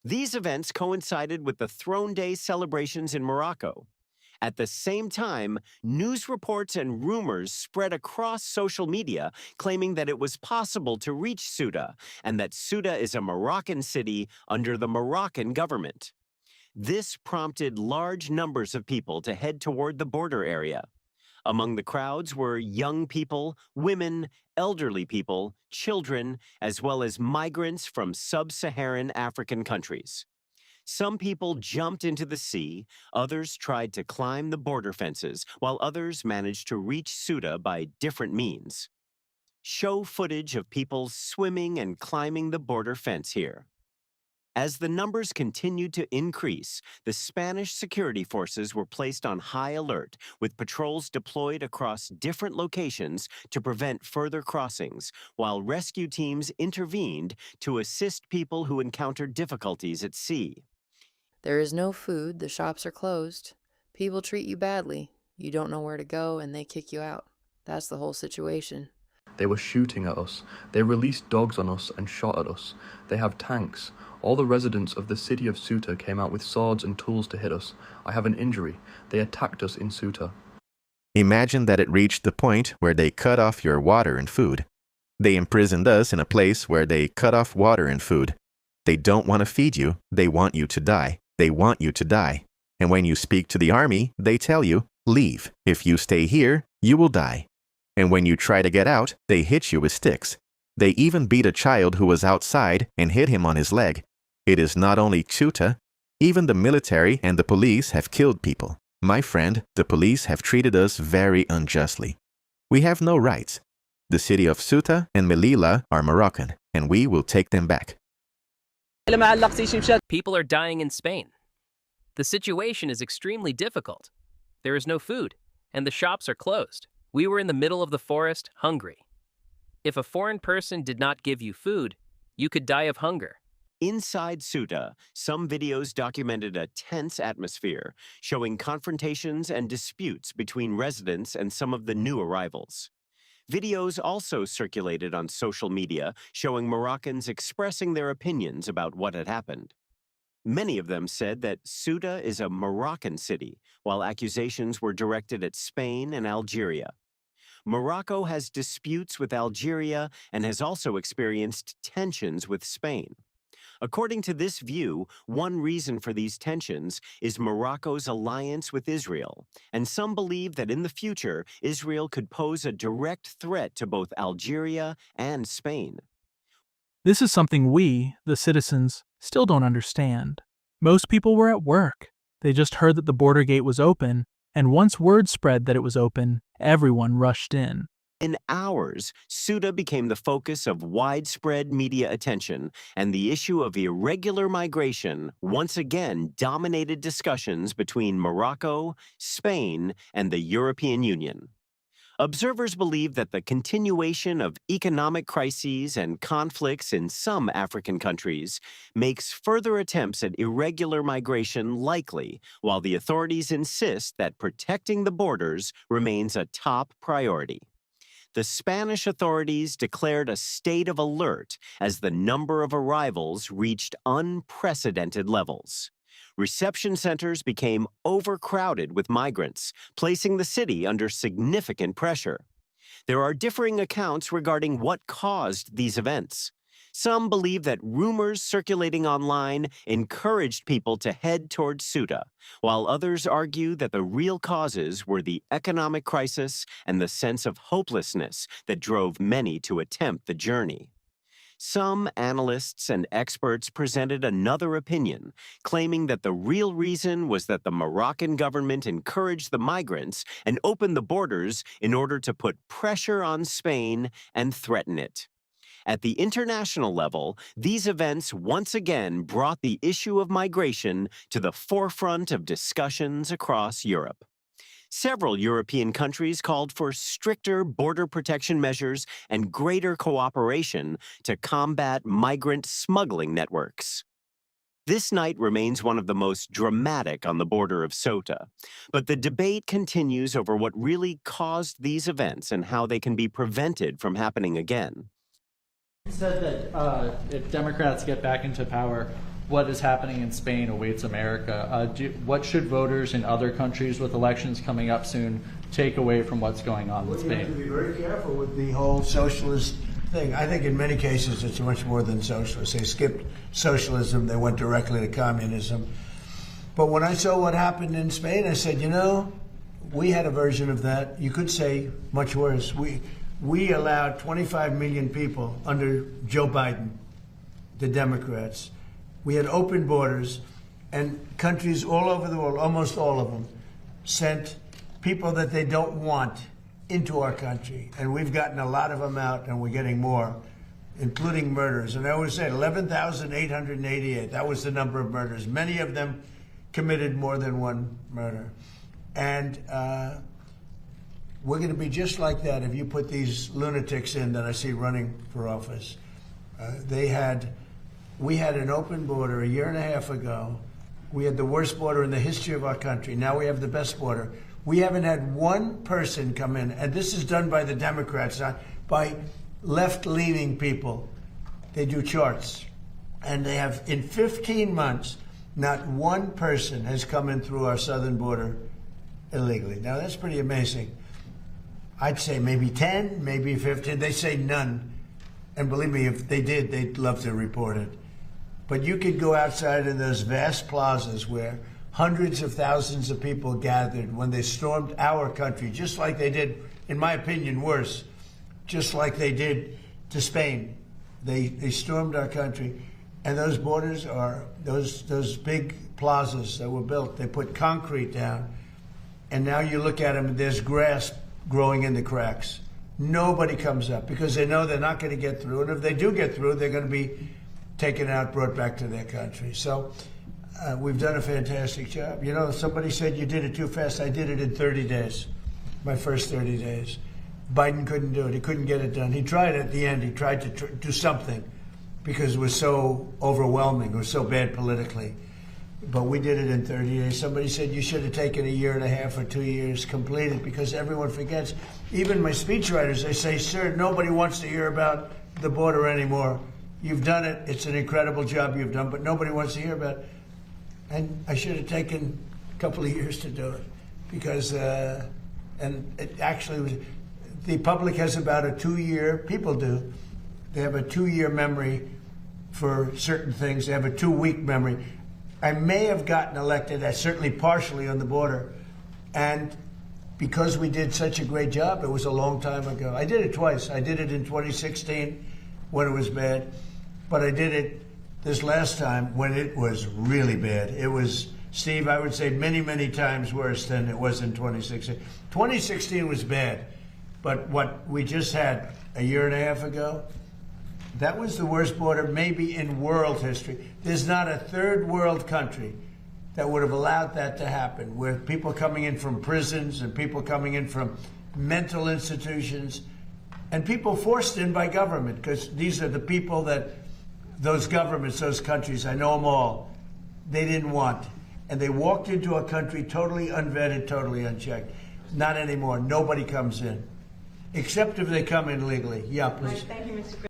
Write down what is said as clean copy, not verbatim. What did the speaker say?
These events coincided with the Throne Day celebrations in Morocco. At the same time, news reports and rumors spread across social media claiming that it was possible to reach Ceuta and that Ceuta is a Moroccan city under the Moroccan government. This prompted large numbers of people to head toward the border area. Among the crowds were young people, women, elderly people, children, as well as migrants from sub-Saharan African countries. Some people jumped into the sea, others tried to climb the border fences, while others managed to reach Ceuta by different means. Show footage of people swimming and climbing the border fence here. As the numbers continued to increase, the Spanish security forces were placed on high alert, with patrols deployed across different locations to prevent further crossings, while rescue teams intervened to assist people who encountered difficulties at sea. There is no food, the shops are closed. People treat you badly. You don't know where to go and they kick you out. That's the whole situation. They were shooting at us. They released dogs on us and shot at us. They have tanks. All the residents of the city of Ceuta came out with swords and tools to hit us. I have an injury. They attacked us in Ceuta. Imagine that it reached the point where they cut off your water and food. They imprisoned us in a place where they cut off water and food. They don't want to feed you. They want you to die. They want you to die. And when you speak to the army, they tell you, leave. If you stay here, you will die. And when you try to get out, they hit you with sticks. They even beat a child who was outside and hit him on his leg. It is not only Ceuta. Even the military and the police have killed people. My friend, the police have treated us very unjustly. We have no rights. The city of Ceuta and Melilla are Moroccan, and we will take them back. People are dying in Spain. The situation is extremely difficult. There is no food, and the shops are closed. We were in the middle of the forest, hungry. If a foreign person did not give you food, you could die of hunger. Inside Ceuta, some videos documented a tense atmosphere, showing confrontations and disputes between residents and some of the new arrivals. Videos also circulated on social media showing Moroccans expressing their opinions about what had happened. Many of them said that Ceuta is a Moroccan city, while accusations were directed at Spain and Algeria. Morocco has disputes with Algeria and has also experienced tensions with Spain. According to this view, one reason for these tensions is Morocco's alliance with Israel, and some believe that in the future, Israel could pose a direct threat to both Algeria and Spain. This is something we, the citizens, still don't understand. Most people were at work. They just heard that the border gate was open, and once word spread that it was open, everyone rushed in. In hours, Ceuta became the focus of widespread media attention, and the issue of irregular migration once again dominated discussions between Morocco, Spain, and the European Union. Observers believe that the continuation of economic crises and conflicts in some African countries makes further attempts at irregular migration likely, while the authorities insist that protecting the borders remains a top priority. The Spanish authorities declared a state of alert as the number of arrivals reached unprecedented levels. Reception centers became overcrowded with migrants, placing the city under significant pressure. There are differing accounts regarding what caused these events. Some believe that rumors circulating online encouraged people to head toward Ceuta, while others argue that the real causes were the economic crisis and the sense of hopelessness that drove many to attempt the journey. Some analysts and experts presented another opinion, claiming that the real reason was that the Moroccan government encouraged the migrants and opened the borders in order to put pressure on Spain and threaten it. At the international level, these events once again brought the issue of migration to the forefront of discussions across Europe. Several European countries called for stricter border protection measures and greater cooperation to combat migrant smuggling networks. This night remains one of the most dramatic on the border of Ceuta, but the debate continues over what really caused these events and how they can be prevented from happening again. Said that if Democrats get back into power, what is happening in Spain awaits America. What should voters in other countries with elections coming up soon take away from what's going on in You have to Spain? be very careful with the whole socialist thing. I think in many cases it's much more than socialist. They skipped socialism, they went directly to communism. But when I saw what happened in Spain, I said, you know, we had a version of that. You could say much worse. We allowed 25 million people under Joe Biden, the Democrats. We had open borders, and countries all over the world, almost all of them, sent people that they don't want into our country. And we've gotten a lot of them out, and we're getting more, including murders. And I always said 11,888, that was the number of murders. Many of them committed more than one murder. And we're going to be just like that if you put these lunatics in that I see running for office. We had an open border a year and a half ago. We had the worst border in the history of our country. Now we have the best border. We haven't had one person come in, and this is done by the Democrats, not by left-leaning people. They do charts. And they have, in 15 months, not one person has come in through our southern border illegally. Now, that's pretty amazing. I'd say maybe 10, maybe 15. They say none. And believe me, if they did, they'd love to report it. But you could go outside in those vast plazas where hundreds of thousands of people gathered when they stormed our country, just like they did, in my opinion, worse, just like they did to Spain. They stormed our country. And those borders are those big plazas that were built. They put concrete down. And now you look at them, and there's grass growing in the cracks. Nobody comes up because they know they're not going to get through. And if they do get through, they're going to be taken out, brought back to their country. So we've done a fantastic job. You know, somebody said you did it too fast. I did it in 30 days, my first 30 days. Biden couldn't do it. He couldn't get it done. He tried at the end. He tried to do something because it was so overwhelming. It was so bad politically. But we did it in 30 days. Somebody said you should have taken a year and a half or 2 years completed because everyone forgets. Even my speechwriters, they say, sir, nobody wants to hear about the border anymore. You've done it. It's an incredible job you've done, but nobody wants to hear about it. And I should have taken a couple of years to do it because, and it actually was, the public has about a 2-year, people do, they have a 2-year memory for certain things. They have a 2-week memory. I may have gotten elected, certainly partially on the border, and because we did such a great job, it was a long time ago. I did it twice. I did it in 2016 when it was bad, but I did it this last time when it was really bad. It was, Steve, I would say many, many times worse than it was in 2016. 2016 was bad, but what we just had a year and a half ago, that was the worst border maybe in world history. There's not a third world country that would have allowed that to happen, where people coming in from prisons and people coming in from mental institutions and people forced in by government, because these are the people that those governments, those countries, I know them all, they didn't want. And they walked into a country totally unvetted, totally unchecked. Not anymore. Nobody comes in, except if they come in legally. Yeah, please. Thank you, Mr.